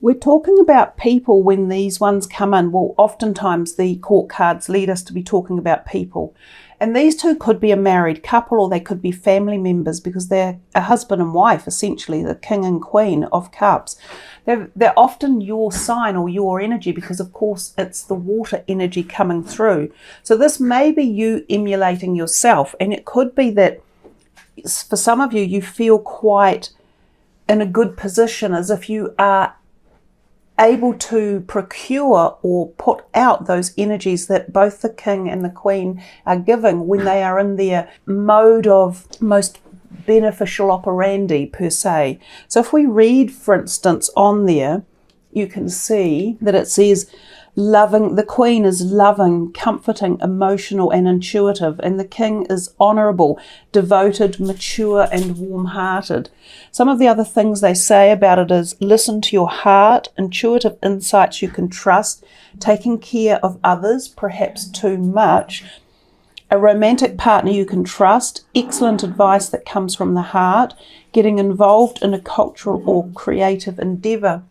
We're talking about people when these ones come in. Well, oftentimes the court cards lead us to be talking about people. And these two could be a married couple, or they could be family members, because they're a husband and wife, essentially, the king and queen of cups. They're often your sign or your energy, because of course it's the water energy coming through. So this may be you emulating yourself, and it could be that for some of you, you feel quite in a good position, as if you are able to procure or put out those energies that both the king and the queen are giving when they are in their mode of most beneficial operandi, per se. So if we read, for instance, on there, you can see that it says loving, the queen is loving, comforting, emotional and intuitive, and the king is honourable, devoted, mature and warm-hearted. Some of the other things they say about it is listen to your heart, intuitive insights you can trust, taking care of others, perhaps too much, a romantic partner you can trust, excellent advice that comes from the heart, getting involved in a cultural or creative endeavour.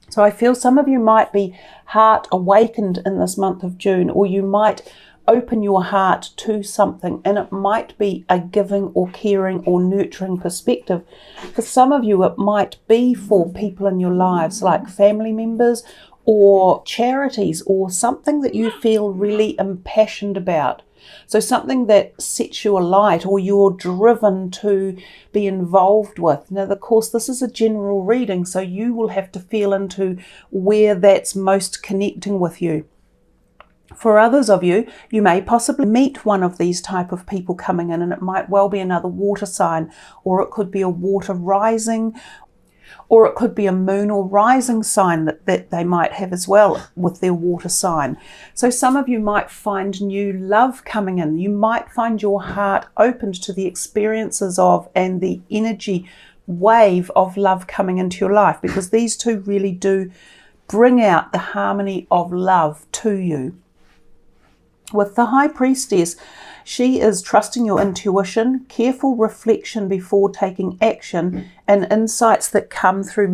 So I feel some of you might be heart awakened in this month of June, or you might open your heart to something, and it might be a giving or caring or nurturing perspective. For some of you, it might be for people in your lives, like family members or charities, or something that you feel really impassioned about. So something that sets you alight, or you're driven to be involved with. Now, of course, this is a general reading, so you will have to feel into where that's most connecting with you. For others of you, you may possibly meet one of these type of people coming in, and it might well be another water sign, or it could be a water rising, or it could be a moon or rising sign that they might have as well with their water sign. So some of you might find new love coming in. You might find your heart opened to the experiences of and the energy wave of love coming into your life, because these two really do bring out the harmony of love to you. With the High Priestess, she is trusting your intuition, careful reflection before taking action, and insights that come through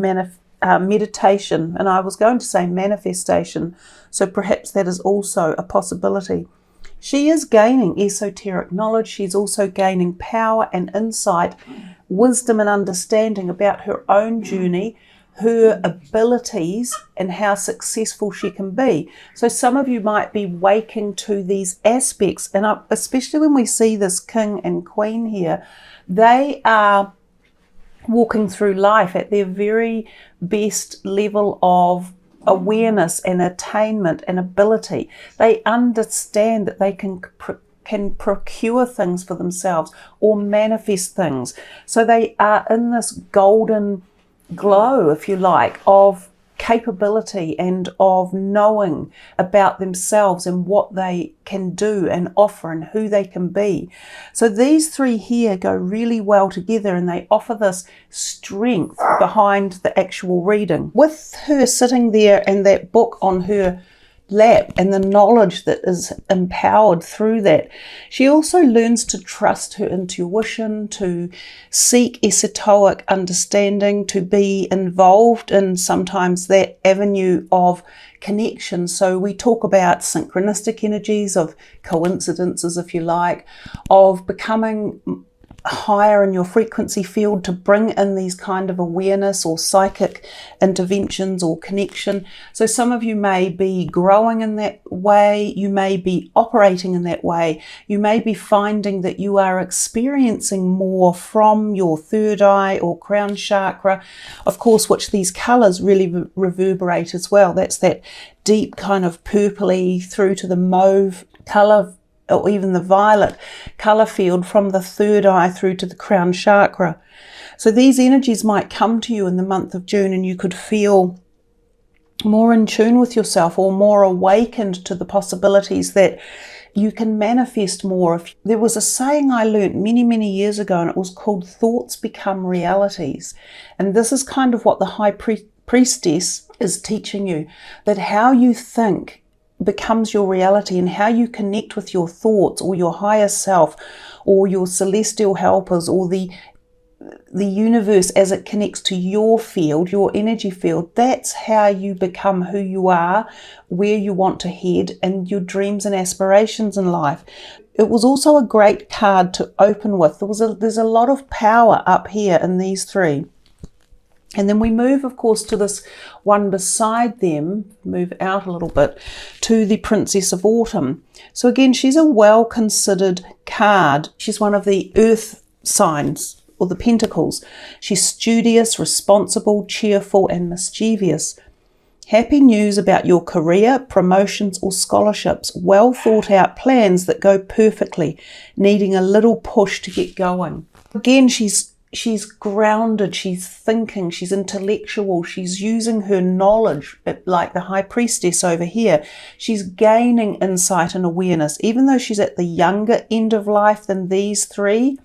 meditation. And I was going to say manifestation, so perhaps that is also a possibility. She is gaining esoteric knowledge. She's also gaining power and insight, wisdom and understanding about her own journey, her abilities and how successful she can be. So some of you might be waking to these aspects, and especially when we see this king and queen here, they are walking through life at their very best level of awareness and attainment and ability. They understand that they can procure things for themselves or manifest things. So they are in this golden glow, if you like, of capability and of knowing about themselves and what they can do and offer and who they can be. So these three here go really well together, and they offer this strength behind the actual reading. With her sitting there and that book on her lap and the knowledge that is empowered through that, she also learns to trust her intuition, to seek esoteric understanding, to be involved in sometimes that avenue of connection. So we talk about synchronistic energies, of coincidences, if you like, of becoming higher in your frequency field to bring in these kind of awareness or psychic interventions or connection. So some of you may be growing in that way, you may be operating in that way, you may be finding that you are experiencing more from your third eye or crown chakra, of course, which these colours really reverberate as well. That's that deep kind of purpley through to the mauve colour, or even the violet colour field from the third eye through to the crown chakra. So these energies might come to you in the month of June, and you could feel more in tune with yourself, or more awakened to the possibilities that you can manifest more. There was a saying I learnt many, many years ago, and it was called thoughts become realities. And this is kind of what the High Priestess is teaching you, that how you think becomes your reality, and how you connect with your thoughts or your higher self or your celestial helpers or the the universe as it connects to your field, your energy field, that's how you become who you are, where you want to head, and your dreams and aspirations in life. It was also a great card to open with. There's a lot of power up here in these three. And then we move, of course, to this one beside them, move out a little bit, to the Princess of Autumn. So again, she's a well-considered card. She's one of the earth signs, or the pentacles. She's studious, responsible, cheerful, and mischievous. Happy news about your career, promotions, or scholarships. Well thought out plans that go perfectly, needing a little push to get going. Again, she's grounded, she's thinking, she's intellectual, she's using her knowledge, like the High Priestess over here. She's gaining insight and awareness. Even though she's at the younger end of life than these three,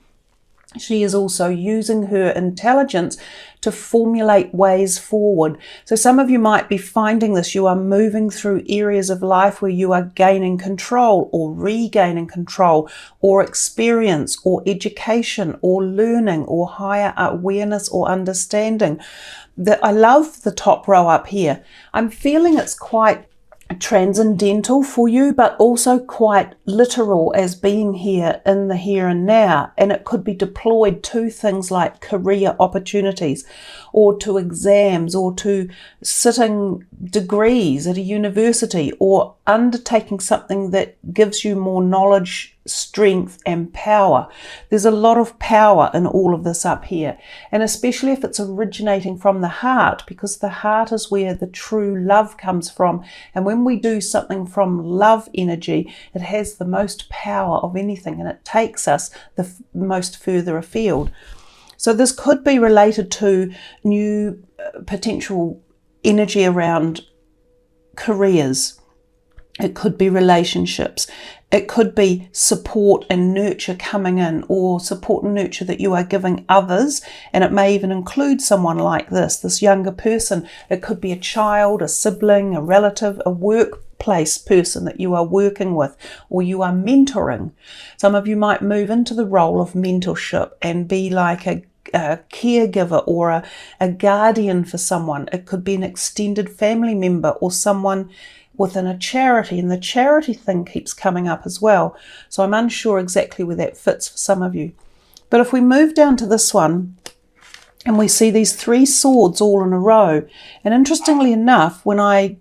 she is also using her intelligence to formulate ways forward. So some of you might be finding this. You are moving through areas of life where you are gaining control or regaining control, or experience or education or learning or higher awareness or understanding. I love the top row up here. I'm feeling it's quite transcendental for you, but also quite literal as being here in the here and now, and it could be deployed to things like career opportunities, or to exams, or to sitting degrees at a university, or undertaking something that gives you more knowledge, strength, and power. There's a lot of power in all of this up here, and especially if it's originating from the heart, because the heart is where the true love comes from. And when we do something from love energy, it has the most power of anything, and it takes us the most further afield. So this could be related to new potential energy around careers. It could be relationships. It could be support and nurture coming in, or support and nurture that you are giving others. And it may even include someone like this younger person. It could be a child, a sibling, a relative, a workplace person that you are working with, or you are mentoring. Some of you might move into the role of mentorship and be like a caregiver or a guardian for someone. It could be an extended family member or someone within a charity, and the charity thing keeps coming up as well. So I'm unsure exactly where that fits for some of you. But if we move down to this one, and we see these three swords all in a row, and interestingly enough, when I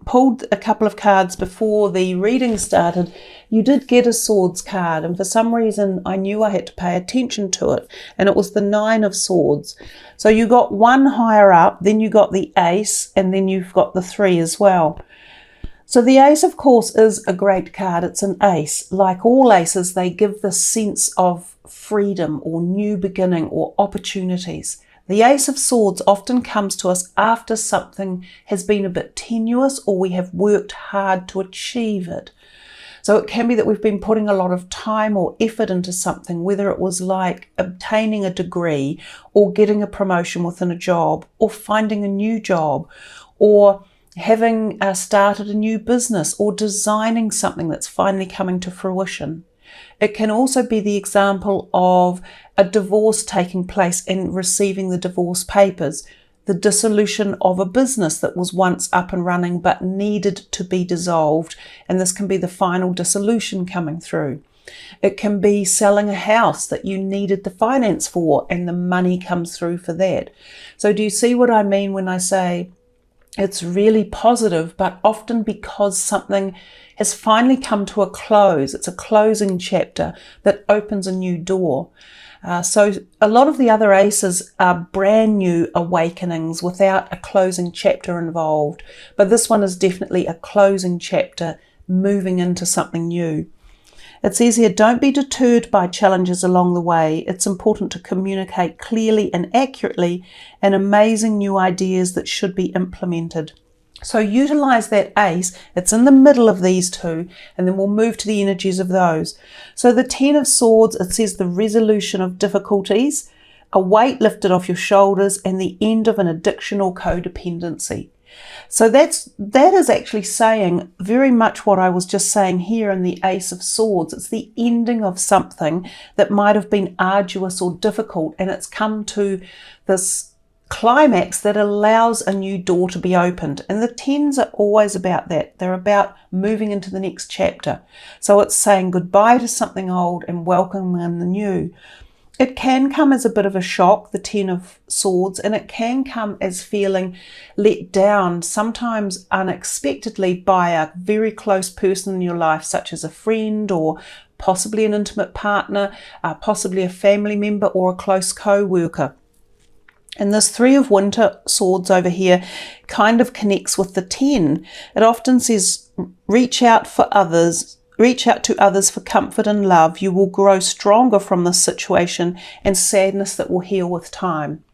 pulled a couple of cards before the reading started, you did get a swords card, and for some reason I knew I had to pay attention to it, and it was the 9 of swords. So you got one higher up, then you got the ace, and then you've got the 3 as well. So the ace, of course, is a great card. It's an ace. Like all aces, they give this sense of freedom or new beginning or opportunities. The Ace of Swords often comes to us after something has been a bit tenuous, or we have worked hard to achieve it. So it can be that we've been putting a lot of time or effort into something, whether it was like obtaining a degree, or getting a promotion within a job, or finding a new job, or having started a new business, or designing something that's finally coming to fruition. It can also be the example of a divorce taking place and receiving the divorce papers, the dissolution of a business that was once up and running but needed to be dissolved, and this can be the final dissolution coming through. It can be selling a house that you needed the finance for, and the money comes through for that. So do you see what I mean when I say it's really positive, but often because something has finally come to a close. It's a closing chapter that opens a new door. So a lot of the other aces are brand new awakenings without a closing chapter involved. But this one is definitely a closing chapter, moving into something new. It says here, don't be deterred by challenges along the way. It's important to communicate clearly and accurately, and amazing new ideas that should be implemented. So utilize that ace. It's in the middle of these two, and then we'll move to the energies of those. So the 10 of Swords, it says the resolution of difficulties, a weight lifted off your shoulders, and the end of an addiction or codependency. So that is actually saying very much what I was just saying here in the Ace of Swords. It's the ending of something that might have been arduous or difficult, and it's come to this climax that allows a new door to be opened. And the tens are always about that. They're about moving into the next chapter. So it's saying goodbye to something old and welcoming in the new. It can come as a bit of a shock, the Ten of Swords, and it can come as feeling let down, sometimes unexpectedly, by a very close person in your life, such as a friend or possibly an intimate partner, possibly a family member or a close co-worker. And this Three of Winter Swords over here kind of connects with the 10. It often says, reach out to others for comfort and love. You will grow stronger from this situation and sadness that will heal with time.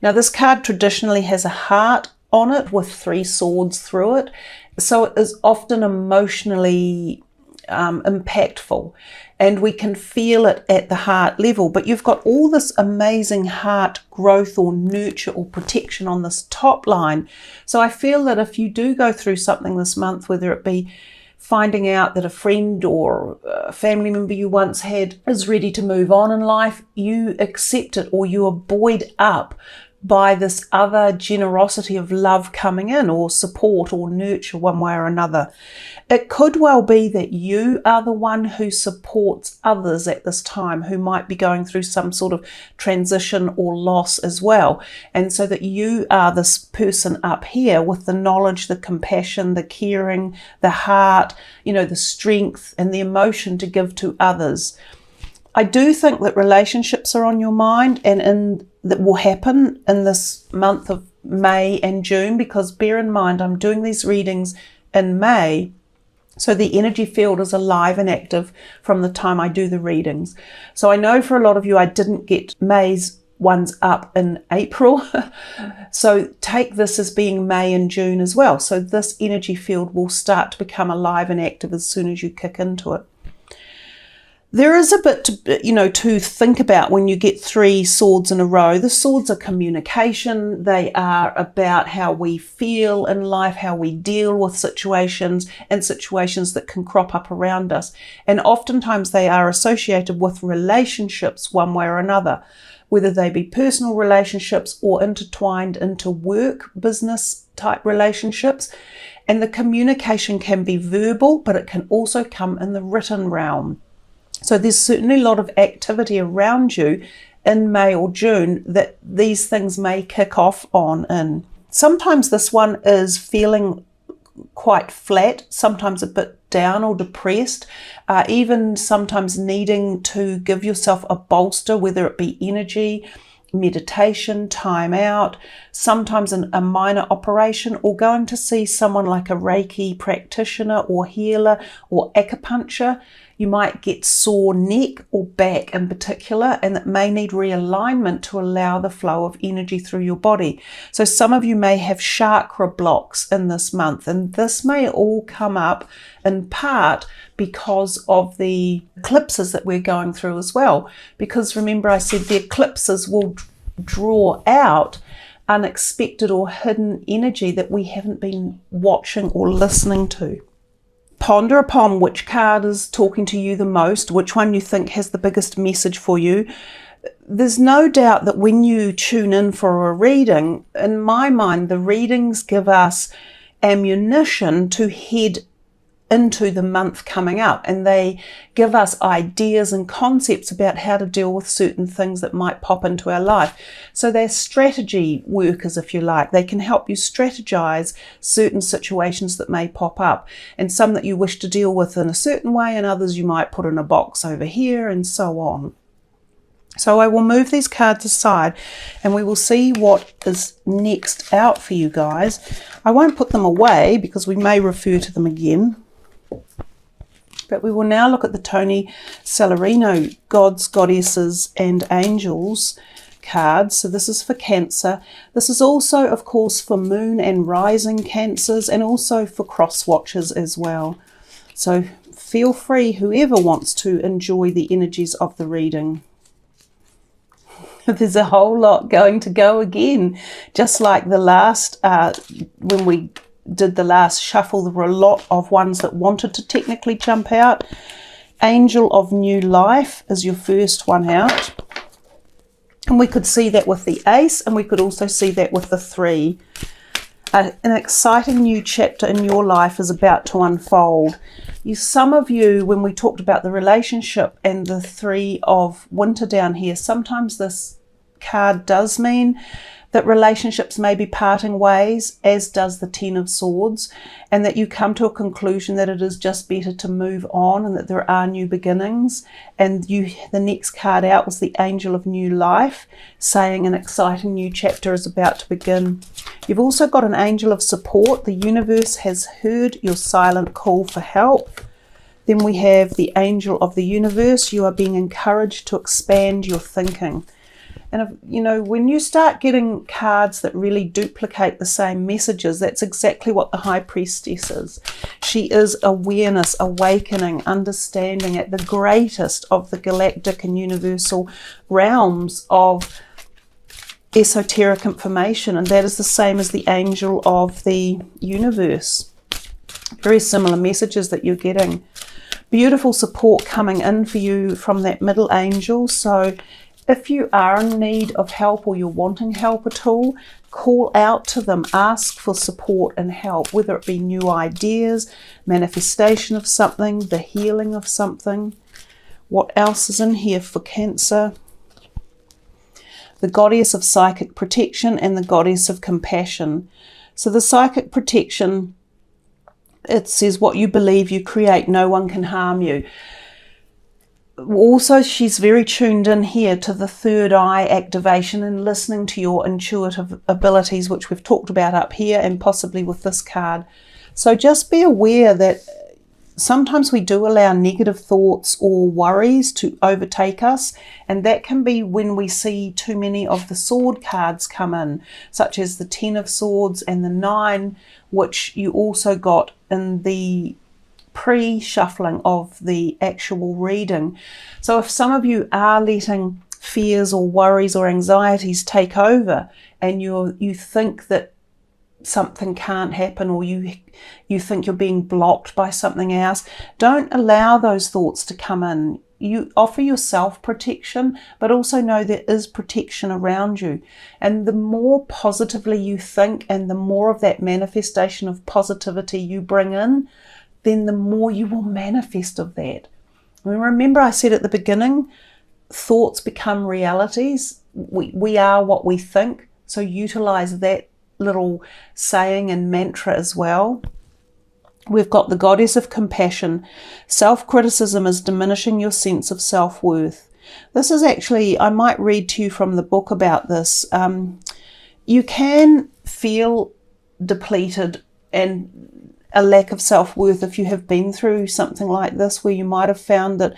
Now, this card traditionally has a heart on it with 3 swords through it. So it is often emotionally impactful, and we can feel it at the heart level. But you've got all this amazing heart growth or nurture or protection on this top line. So I feel that if you do go through something this month, whether it be finding out that a friend or a family member you once had is ready to move on in life, you accept it, or you are buoyed up by this other generosity of love coming in, or support or nurture one way or another. It could well be that you are the one who supports others at this time who might be going through some sort of transition or loss as well. And so that you are this person up here with the knowledge, the compassion, the caring, the heart, the strength and the emotion to give to others. I do think that relationships are on your mind, and that will happen in this month of May and June, because bear in mind, I'm doing these readings in May. So the energy field is alive and active from the time I do the readings. So I know for a lot of you, I didn't get May's ones up in April. So take this as being May and June as well. So this energy field will start to become alive and active as soon as you kick into it. There is a bit to think about when you get 3 swords in a row. The swords are communication. They are about how we feel in life, how we deal with situations, and situations that can crop up around us. And oftentimes they are associated with relationships one way or another, whether they be personal relationships or intertwined into work, business type relationships. And the communication can be verbal, but it can also come in the written realm. So there's certainly a lot of activity around you in May or June that these things may kick off on in. Sometimes this one is feeling quite flat, sometimes a bit down or depressed, even sometimes needing to give yourself a bolster, whether it be energy, meditation, time out, sometimes a minor operation, or going to see someone like a Reiki practitioner or healer or acupuncture. You might get sore neck or back in particular, and it may need realignment to allow the flow of energy through your body. So some of you may have chakra blocks in this month, and this may all come up in part because of the eclipses that we're going through as well. Because remember, I said the eclipses will draw out unexpected or hidden energy that we haven't been watching or listening to. Ponder upon which card is talking to you the most, which one you think has the biggest message for you. There's no doubt that when you tune in for a reading, in my mind, the readings give us ammunition to head into the month coming up, and they give us ideas and concepts about how to deal with certain things that might pop into our life. So they're strategy workers, if you like. They can help you strategize certain situations that may pop up, and some that you wish to deal with in a certain way, and others you might put in a box over here, and so on. So I will move these cards aside and we will see what is next out for you guys. I won't put them away because we may refer to them again. But we will now look at the Tony Celerino Gods, Goddesses and Angels cards. So this is for Cancer. This is also, of course, for Moon and Rising Cancers, and also for cross watchers as well. So feel free, whoever wants to, enjoy the energies of the reading. There's a whole lot going to go again. Just like the last, when we did the last shuffle, there were a lot of ones that wanted to technically jump out. Angel of New Life is your first one out. And we could see that with the Ace, and we could also see that with the 3. An exciting new chapter in your life is about to unfold. Some of you, when we talked about the relationship and the 3 of Winter down here, sometimes this card does mean that relationships may be parting ways, as does the 10 of Swords, and that you come to a conclusion that it is just better to move on and that there are new beginnings. And the next card out was the Angel of New Life, saying an exciting new chapter is about to begin. You've also got an Angel of Support. The universe has heard your silent call for help. Then we have the Angel of the Universe. You are being encouraged to expand your thinking. And, when you start getting cards that really duplicate the same messages, that's exactly what the High Priestess is. She is awareness, awakening, understanding at the greatest of the galactic and universal realms of esoteric information. And that is the same as the Angel of the Universe. Very similar messages that you're getting. Beautiful support coming in for you from that middle angel. So if you are in need of help or you're wanting help at all, call out to them, ask for support and help, whether it be new ideas, manifestation of something, the healing of something. What else is in here for Cancer? The Goddess of Psychic Protection and the Goddess of Compassion. So the Psychic Protection, it says what you believe you create, no one can harm you. Also, she's very tuned in here to the third eye activation and listening to your intuitive abilities, which we've talked about up here and possibly with this card. So just be aware that sometimes we do allow negative thoughts or worries to overtake us, and that can be when we see too many of the sword cards come in, such as the 10 of Swords and the 9, which you also got in the pre-shuffling of the actual reading. So if some of you are letting fears or worries or anxieties take over, and you think that something can't happen, or you think you're being blocked by something else, don't allow those thoughts to come in. You offer yourself protection, but also know there is protection around you. And the more positively you think and the more of that manifestation of positivity you bring in, then the more you will manifest of that. Remember I said at the beginning, thoughts become realities. We are what we think. So utilize that little saying and mantra as well. We've got the Goddess of Compassion. Self-criticism is diminishing your sense of self-worth. This is actually, I might read to you from the book about this. You can feel depleted and a lack of self-worth if you have been through something like this, where you might have found that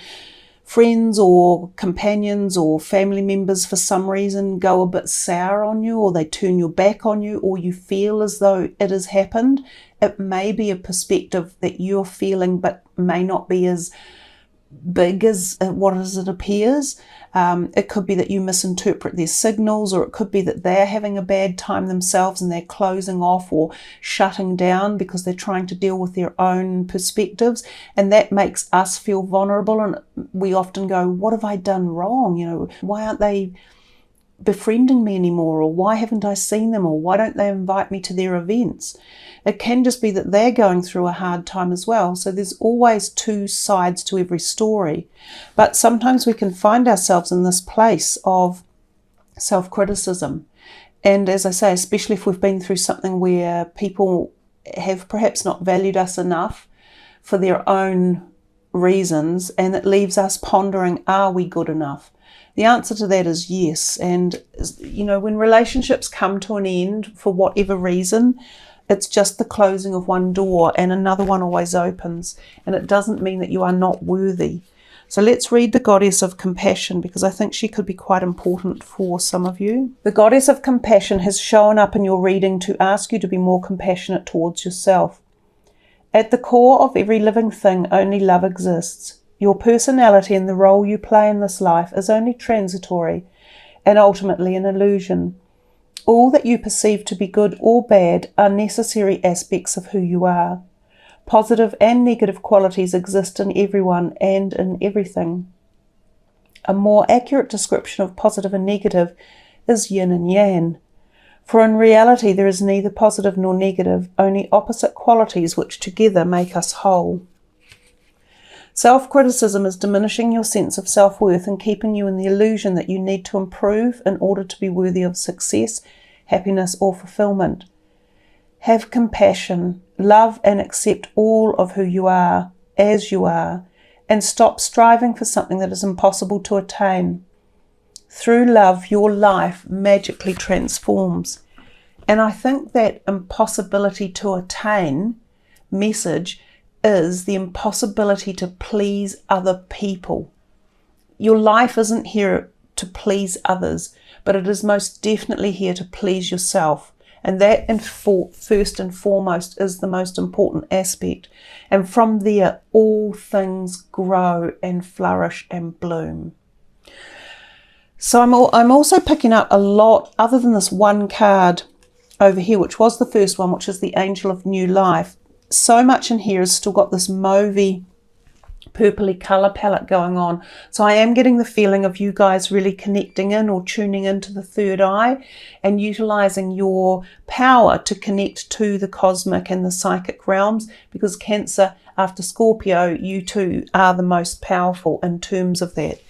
friends or companions or family members for some reason go a bit sour on you, or they turn your back on you, or you feel as though it has happened. It may be a perspective that you're feeling, but may not be as big as what it appears. It could be that you misinterpret their signals, or it could be that they're having a bad time themselves and they're closing off or shutting down because they're trying to deal with their own perspectives, and that makes us feel vulnerable. And we often go, what have I done wrong? Why aren't they befriending me anymore, or why haven't I seen them, or why don't they invite me to their events? It can just be that they're going through a hard time as well. So there's always two sides to every story. But sometimes we can find ourselves in this place of self-criticism. And as I say, especially if we've been through something where people have perhaps not valued us enough for their own reasons, and it leaves us pondering, are we good enough? The answer to that is yes. And, when relationships come to an end for whatever reason, it's just the closing of one door and another one always opens. And it doesn't mean that you are not worthy. So let's read the Goddess of Compassion, because I think she could be quite important for some of you. The Goddess of Compassion has shown up in your reading to ask you to be more compassionate towards yourself. At the core of every living thing, only love exists. Your personality and the role you play in this life is only transitory. and ultimately an illusion. All that you perceive to be good or bad are necessary aspects of who you are. Positive and negative qualities exist in everyone and in everything. A more accurate description of positive and negative is yin and yang. For in reality there is neither positive nor negative, only opposite qualities which together make us whole. Self-criticism is diminishing your sense of self-worth and keeping you in the illusion that you need to improve in order to be worthy of success, happiness, or fulfillment. Have compassion, love and accept all of who you are, as you are, and stop striving for something that is impossible to attain. Through love, your life magically transforms. And I think that impossibility to attain message is the impossibility to please other people. Your life isn't here to please others, but it is most definitely here to please yourself. And that, first and foremost, is the most important aspect. And from there, all things grow and flourish and bloom. So I'm also picking up a lot, other than this one card over here, which was the first one, which is the Angel of New Life. So much in here has still got this mauvey, purpley colour palette going on. So I am getting the feeling of you guys really connecting in or tuning into the third eye and utilising your power to connect to the cosmic and the psychic realms, because Cancer, after Scorpio, you two are the most powerful in terms of that.